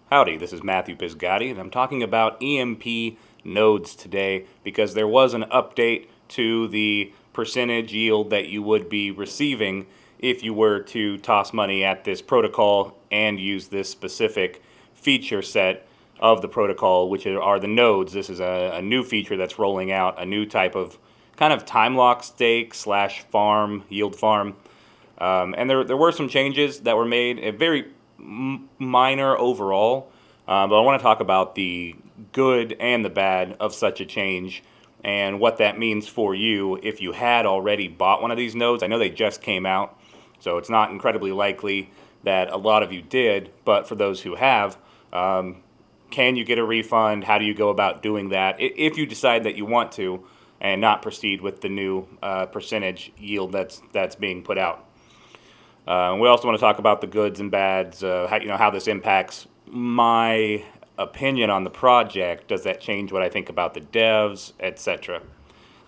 Howdy, this is Matthew Pizgatti, and I'm talking about EMP nodes today because there was an update to the percentage yield that you would be receiving if you were to toss money at this protocol and use this specific feature set of the protocol, which are the nodes. This is a new feature that's rolling out, a new type of kind of time lock stake slash farm, yield farm. And there were some changes that were made, very minor overall, but I want to talk about the good and the bad of such a change and what that means for you if you had already bought one of these nodes. I know they just came out, so it's not incredibly likely that a lot of you did, but for those who have, can you get a refund? How do you go about doing that if you decide that you want to and not proceed with the new percentage yield that's being put out? We also want to talk about the goods and bads, how this impacts my opinion on the project. Does that change what I think about the devs, etc.?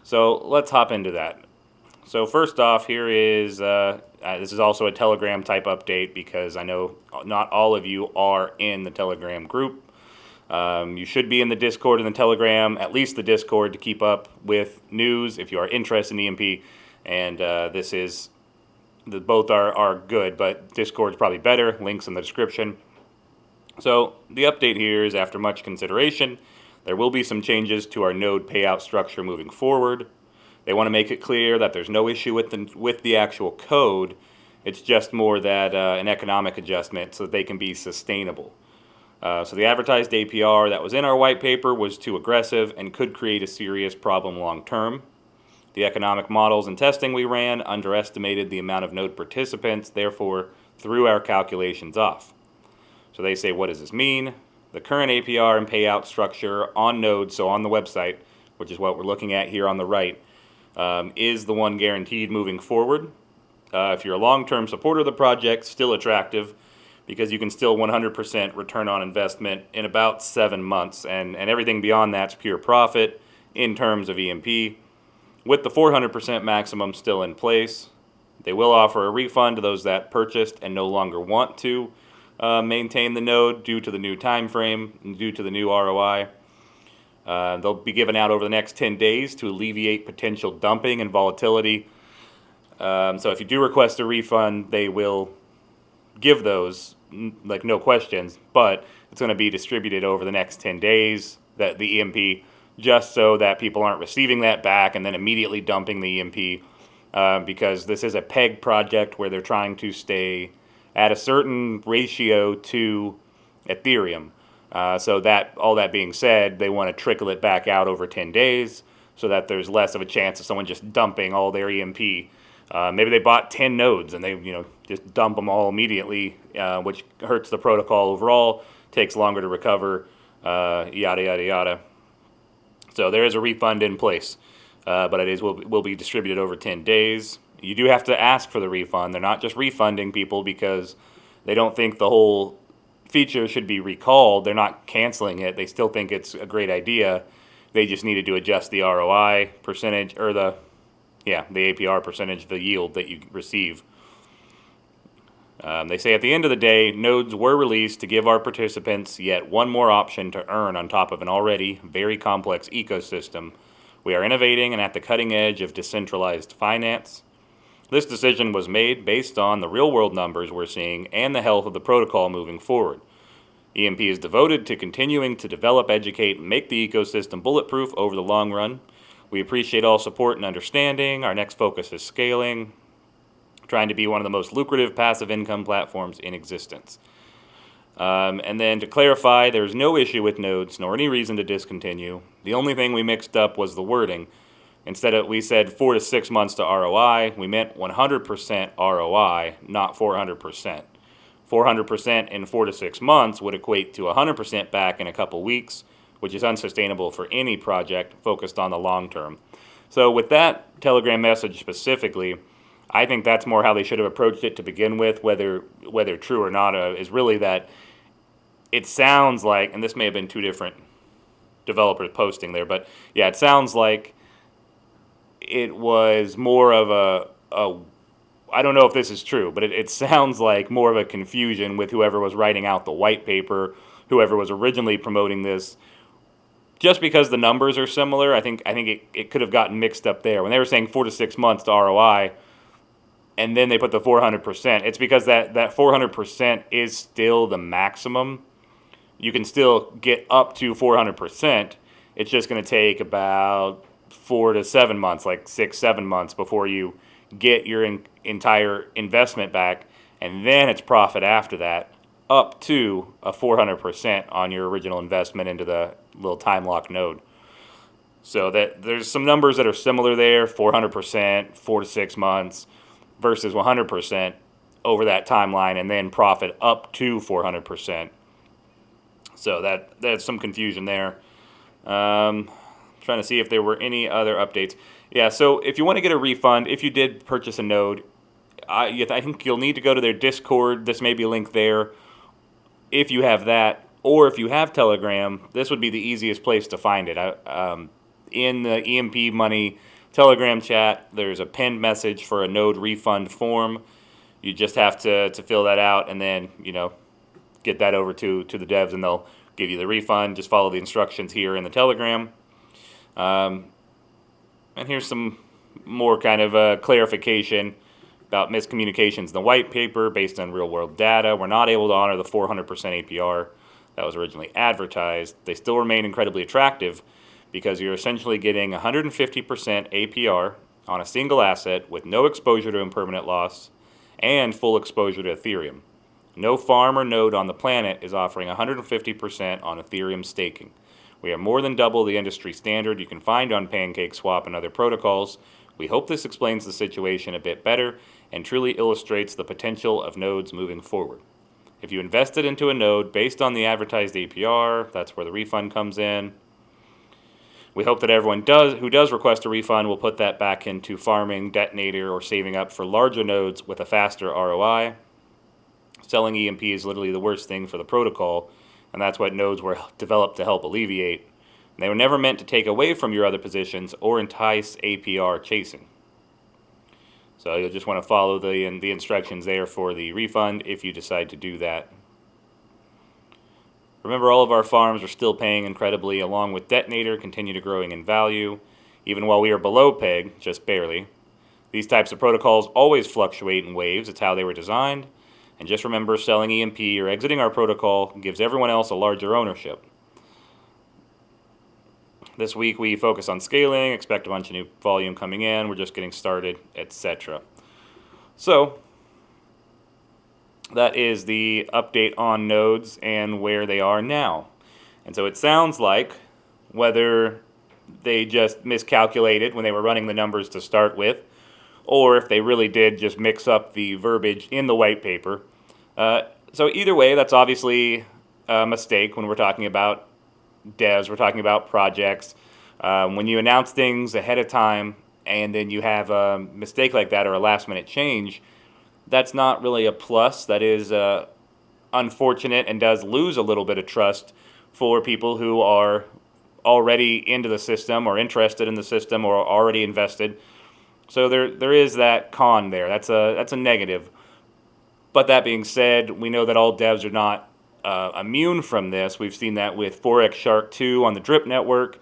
So let's hop into that. So first off, here is this is also a Telegram type update because I know not all of you are in the Telegram group. You should be in the Discord and the Telegram, at least the Discord, to keep up with news if you are interested in EMP. And both are good, but Discord's probably better. Links in the description. So the update here is, after much consideration, there will be some changes to our node payout structure moving forward. They want to make it clear that there's no issue with the actual code. It's just more that an economic adjustment so that they can be sustainable. So the advertised APR that was in our white paper was too aggressive and could create a serious problem long term. The economic models and testing we ran underestimated the amount of node participants, therefore threw our calculations off. So they say, what does this mean? The current APR and payout structure on nodes, so on the website, which is what we're looking at here on the right, is the one guaranteed moving forward. If you're a long-term supporter of the project, still attractive because you can still 100% return on investment in about 7 months, and everything beyond that's pure profit in terms of EMP. With the 400% maximum still in place, they will offer a refund to those that purchased and no longer want to maintain the node due to the new time frame and due to the new ROI. They'll be given out over the next 10 days to alleviate potential dumping and volatility. So if you do request a refund, they will give those, like, no questions, but it's going to be distributed over the next 10 days, that the EMP, just so that people aren't receiving that back and then immediately dumping the EMP, because this is a PEG project where they're trying to stay at a certain ratio to Ethereum. So that, all that being said, they want to trickle it back out over 10 days so that there's less of a chance of someone just dumping all their EMP. Maybe they bought 10 nodes and they just dump them all immediately, which hurts the protocol overall, takes longer to recover, yada, yada, yada. So there is a refund in place, but it will be distributed over 10 days. You do have to ask for the refund. They're not just refunding people because they don't think the whole feature should be recalled. They're not canceling it. They still think it's a great idea. They just needed to adjust the ROI percentage, or the APR percentage, the yield that you receive. They say at the end of the day, nodes were released to give our participants yet one more option to earn on top of an already very complex ecosystem. We are innovating and at the cutting edge of decentralized finance. This decision was made based on the real-world numbers we're seeing and the health of the protocol moving forward. EMP is devoted to continuing to develop, educate, and make the ecosystem bulletproof over the long run. We appreciate all support and understanding. Our next focus is scaling, trying to be one of the most lucrative passive income platforms in existence. And then to clarify, there is no issue with nodes nor any reason to discontinue. The only thing we mixed up was the wording. Instead of, we said 4 to 6 months to ROI, we meant 100% ROI, not 400%. 400% in 4 to 6 months would equate to 100% back in a couple weeks, which is unsustainable for any project focused on the long term. So with that Telegram message specifically, I think that's more how they should have approached it to begin with. Whether true or not is really that it sounds like, and this may have been 2 different developers posting there, but yeah, it sounds like it was more of a I don't know if this is true, but it sounds like more of a confusion with whoever was writing out the white paper whoever was originally promoting this, just because the numbers are similar. I think it could have gotten mixed up there. When they were saying 4 to 6 months to ROI, and then they put the 400%, it's because that 400% is still the maximum. You can still get up to 400%. It's just going to take about 4 to 7 months, like 6, 7 months before you get your entire investment back, and then it's profit after that, up to a 400% on your original investment into the little time lock node. So that there's some numbers that are similar there: 400%, 4 to 6 months, versus 100% over that timeline, and then profit up to 400%. So that's some confusion there. Trying to see if there were any other updates. Yeah, so if you want to get a refund, if you did purchase a node, I think you'll need to go to their Discord. This may be a link there if you have that, or if you have Telegram, this would be the easiest place to find it. In the EMP.Money Telegram chat, there's a pinned message for a node refund form. You just have to fill that out, and then get that over to the devs, and they'll give you the refund. Just follow the instructions here in the Telegram. And here's some more kind of clarification about miscommunications in the white paper based on real-world data. We're not able to honor the 400% APR that was originally advertised. They still remain incredibly attractive because you're essentially getting 150% APR on a single asset with no exposure to impermanent loss and full exposure to Ethereum. No farm or node on the planet is offering 150% on Ethereum staking. We are more than double the industry standard you can find on PancakeSwap and other protocols. We hope this explains the situation a bit better and truly illustrates the potential of nodes moving forward. If you invested into a node based on the advertised APR, that's where the refund comes in. We hope that everyone who does request a refund will put that back into farming, detonator, or saving up for larger nodes with a faster ROI. Selling EMP is literally the worst thing for the protocol, and that's what nodes were developed to help alleviate. And they were never meant to take away from your other positions or entice APR chasing. So you'll just want to follow the instructions there for the refund if you decide to do that. Remember, all of our farms are still paying incredibly, along with Detonator continue to growing in value, even while we are below peg, just barely. These types of protocols always fluctuate in waves. It's how they were designed. And just remember, selling EMP or exiting our protocol gives everyone else a larger ownership. This week we focus on scaling, expect a bunch of new volume coming in, we're just getting started, etc. So that is the update on nodes and where they are now. And so it sounds like, whether they just miscalculated when they were running the numbers to start with, or if they really did just mix up the verbiage in the white paper. So either way, that's obviously a mistake when we're talking about devs, we're talking about projects. When you announce things ahead of time and then you have a mistake like that or a last-minute change, that's not really a plus. That is unfortunate and does lose a little bit of trust for people who are already into the system or interested in the system or already invested. So there is that con there. That's a negative. But that being said, we know that all devs are not immune from this. We've seen that with Forex Shark 2 on the DRIP network.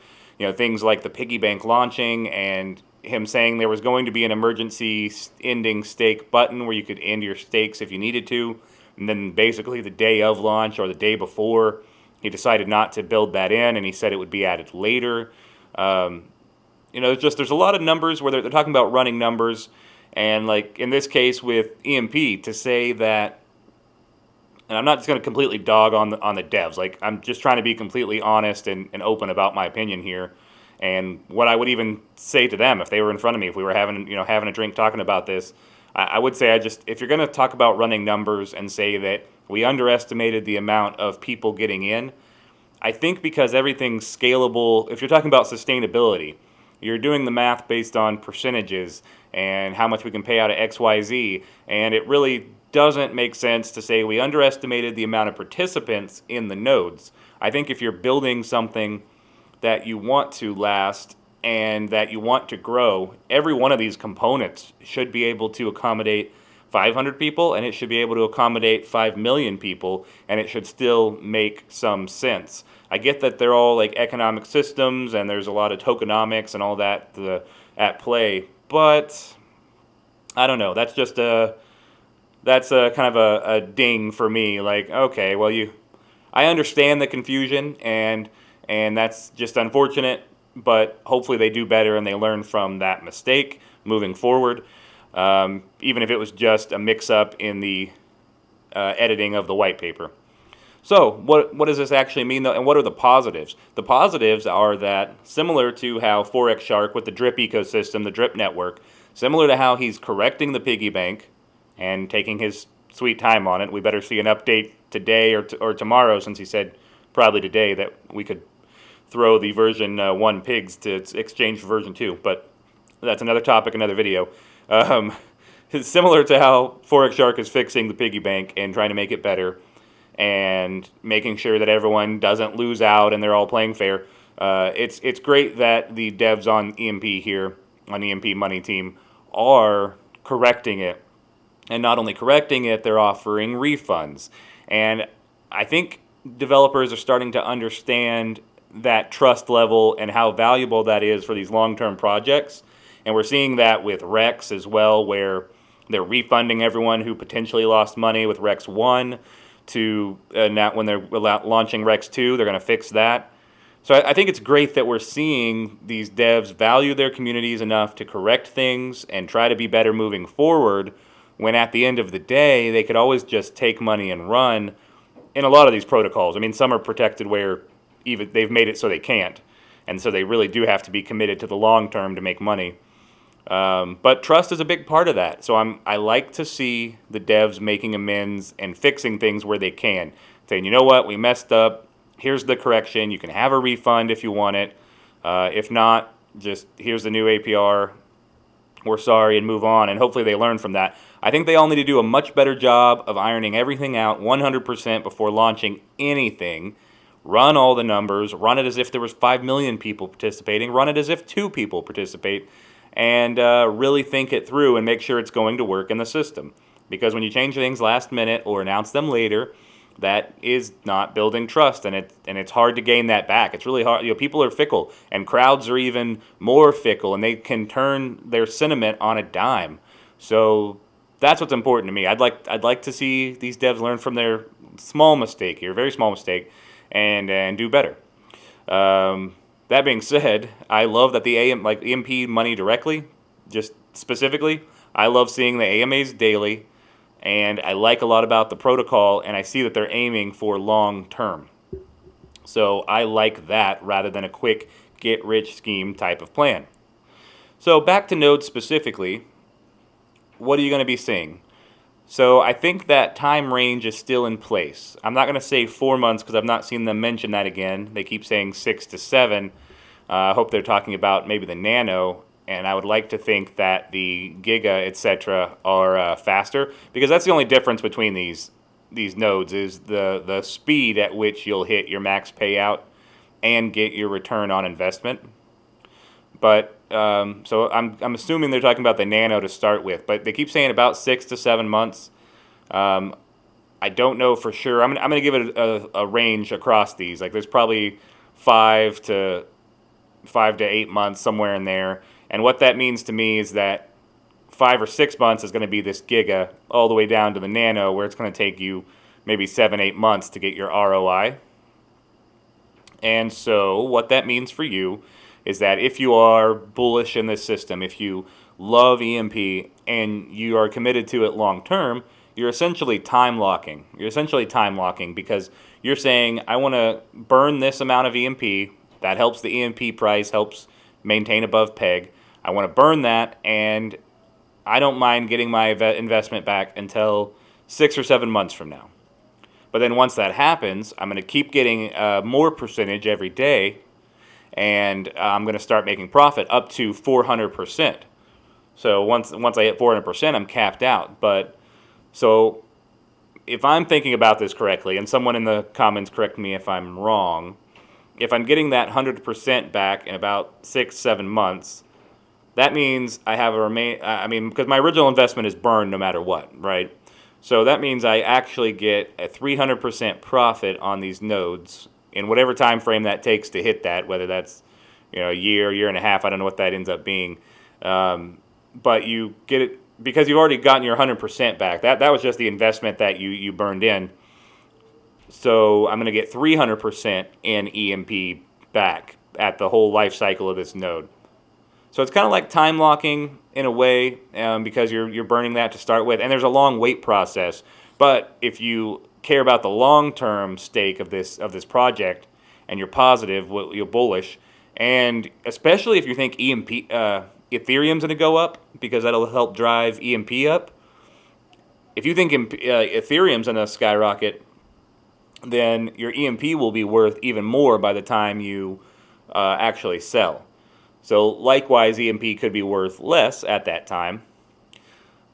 Things like the Piggy Bank launching and him saying there was going to be an emergency ending stake button where you could end your stakes if you needed to. And then basically the day of launch or the day before, he decided not to build that in, and he said it would be added later. There's a lot of numbers where they're talking about running numbers. And like in this case with EMP, to say that, and I'm not just going to completely dog on the devs. Like, I'm just trying to be completely honest and open about my opinion here, and what I would even say to them if they were in front of me, if we were having a drink talking about this. I would say, if you're going to talk about running numbers and say that we underestimated the amount of people getting in, I think because everything's scalable. If you're talking about sustainability, you're doing the math based on percentages and how much we can pay out of XYZ, and it really doesn't make sense to say we underestimated the amount of participants in the nodes. I think if you're building something that you want to last and that you want to grow, every one of these components should be able to accommodate 500 people, and it should be able to accommodate 5 million people, and it should still make some sense. I get that they're all like economic systems, and there's a lot of tokenomics and all that at play, but I don't know. That's a kind of a ding for me. Like, okay, well, I understand the confusion, and that's just unfortunate. But hopefully they do better and they learn from that mistake moving forward. Even if it was just a mix-up in the editing of the white paper. So what does this actually mean, though, and what are the positives? The positives are that, similar to how Forex Shark with the DRIP ecosystem, the DRIP network, similar to how he's correcting the piggy bank and taking his sweet time on it. We better see an update today or tomorrow, since he said probably today that we could throw the version 1 pigs to exchange for version 2. But that's another topic, another video. It's similar to how Forex Shark is fixing the piggy bank and trying to make it better and making sure that everyone doesn't lose out and they're all playing fair. It's great that the devs on EMP here, on EMP.Money team, are correcting it. And not only correcting it, they're offering refunds. And I think developers are starting to understand that trust level and how valuable that is for these long-term projects. And we're seeing that with Rex as well, where they're refunding everyone who potentially lost money with Rex 1 to now when they're launching Rex 2, they're going to fix that. So I think it's great that we're seeing these devs value their communities enough to correct things and try to be better moving forward, when at the end of the day, they could always just take money and run in a lot of these protocols. I mean, some are protected where even they've made it so they can't. And so they really do have to be committed to the long term to make money. But trust is a big part of that. So I like to see the devs making amends and fixing things where they can. Saying, you know what, we messed up. Here's the correction. You can have a refund if you want it. If not, just here's the new APR. We're sorry, and move on. And hopefully they learn from that. I think they all need to do a much better job of ironing everything out 100% before launching anything. Run all the numbers. Run it as if there was 5 million people participating. Run it as if 2 people participate. And really think it through and make sure it's going to work in the system. Because when you change things last minute or announce them later, that is not building trust, and it's hard to gain that back. It's really hard. You know, people are fickle, and crowds are even more fickle, and they can turn their sentiment on a dime. So that's what's important to me. I'd like to see these devs learn from their small mistake here, very small mistake, and do better. That being said, I love that the EMP.Money directly, just specifically, I love seeing the AMAs daily. And I like a lot about the protocol, and I see that they're aiming for long term. So I like that rather than a quick get-rich scheme type of plan. So back to nodes specifically, what are you going to be seeing? So I think that time range is still in place. I'm not going to say 4 months because I've not seen them mention that again. They keep saying 6 to 7. I hope they're talking about maybe the nano. And I would like to think that the Giga, etc., are faster, because that's the only difference between these nodes is the speed at which you'll hit your max payout and get your return on investment. But so I'm assuming they're talking about the nano to start with, but they keep saying about 6 to 7 months. I don't know for sure. I'm going to give it a range across these. Like there's probably 5 to 8 months, somewhere in there. And what that means to me is that 5 or 6 months is going to be this Giga, all the way down to the Nano, where it's going to take you maybe 7, 8 months to get your ROI. And so what that means for you is that if you are bullish in this system, if you love EMP and you are committed to it long term, you're essentially time locking. You're essentially time locking because you're saying, I want to burn this amount of EMP. That helps the EMP price, helps maintain above peg. I want to burn that, and I don't mind getting my investment back until 6 or 7 months from now. But then once that happens, I'm going to keep getting more percentage every day, and I'm going to start making profit up to 400%. So once I hit 400%, I'm capped out. But so if I'm thinking about this correctly, and someone in the comments correct me if I'm wrong, if I'm getting that 100% back in about 6, 7 months, that means I have because my original investment is burned no matter what, right? So that means I actually get a 300% profit on these nodes in whatever time frame that takes to hit that, whether that's a year and a half. I don't know what that ends up being, but you get it because you've already gotten your 100% back. That was just the investment that you burned in. So I'm going to get 300% in EMP back at the whole life cycle of this node. So it's kind of like time locking in a way, because you're burning that to start with, and there's a long wait process. But if you care about the long-term stake of this project, and you're positive, you're bullish, and especially if you think Ethereum's going to go up because that'll help drive EMP up. If you think Ethereum's going to skyrocket, then your EMP will be worth even more by the time you actually sell. So likewise, EMP could be worth less at that time.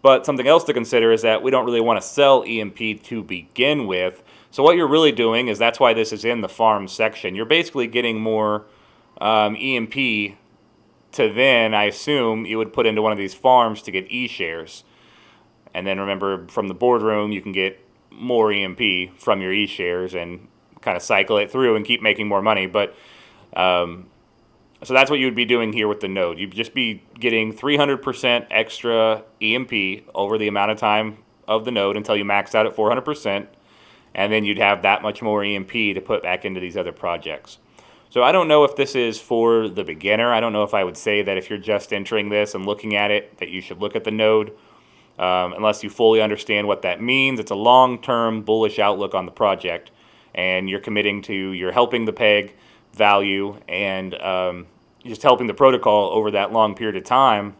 But something else to consider is that we don't really want to sell EMP to begin with. So what you're really doing is, that's why this is in the farm section. You're basically getting more EMP to then, I assume, you would put into one of these farms to get E-shares. And then remember, from the boardroom, you can get more EMP from your E-shares and kind of cycle it through and keep making more money. But so that's what you would be doing here with the node. You'd just be getting 300% extra EMP over the amount of time of the node until you max out at 400%, and then you'd have that much more EMP to put back into these other projects. So I don't know if this is for the beginner. I don't know if I would say that if you're just entering this and looking at it, that you should look at the node, unless you fully understand what that means. It's a long-term bullish outlook on the project, and you're helping the peg value and just helping the protocol over that long period of time,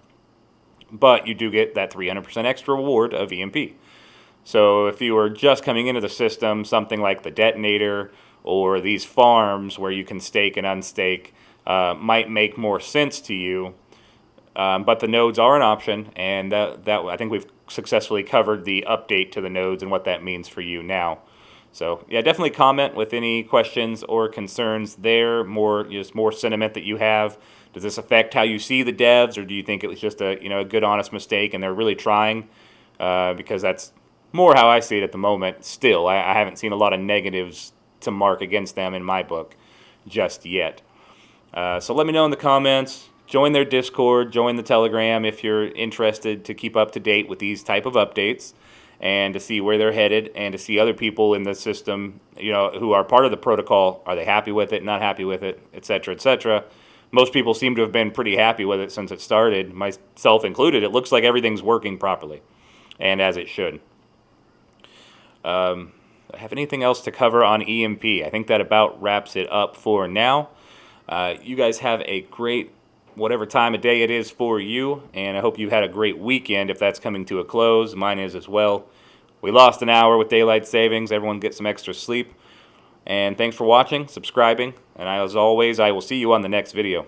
but you do get that 300% extra reward of EMP. So if you were just coming into the system, something like the detonator or these farms where you can stake and unstake might make more sense to you, but the nodes are an option, and that I think we've successfully covered the update to the nodes and what that means for you now. So yeah, definitely comment with any questions or concerns there. More sentiment that you have. Does this affect how you see the devs, or do you think it was just a good honest mistake and they're really trying? Because that's more how I see it at the moment. Still, I haven't seen a lot of negatives to mark against them in my book just yet. So let me know in the comments. Join their Discord. Join the Telegram if you're interested to keep up to date with these type of updates, and to see where they're headed, and to see other people in the system, who are part of the protocol. Are they happy with it, not happy with it, etc., etc.? Most people seem to have been pretty happy with it since it started, myself included. It looks like everything's working properly, and as it should. Have anything else to cover on EMP? I think that about wraps it up for now. You guys have a great whatever time of day it is for you, and I hope you've had a great weekend if that's coming to a close. Mine is as well. We lost an hour with daylight savings. Everyone get some extra sleep. And thanks for watching, subscribing, and as always, I will see you on the next video.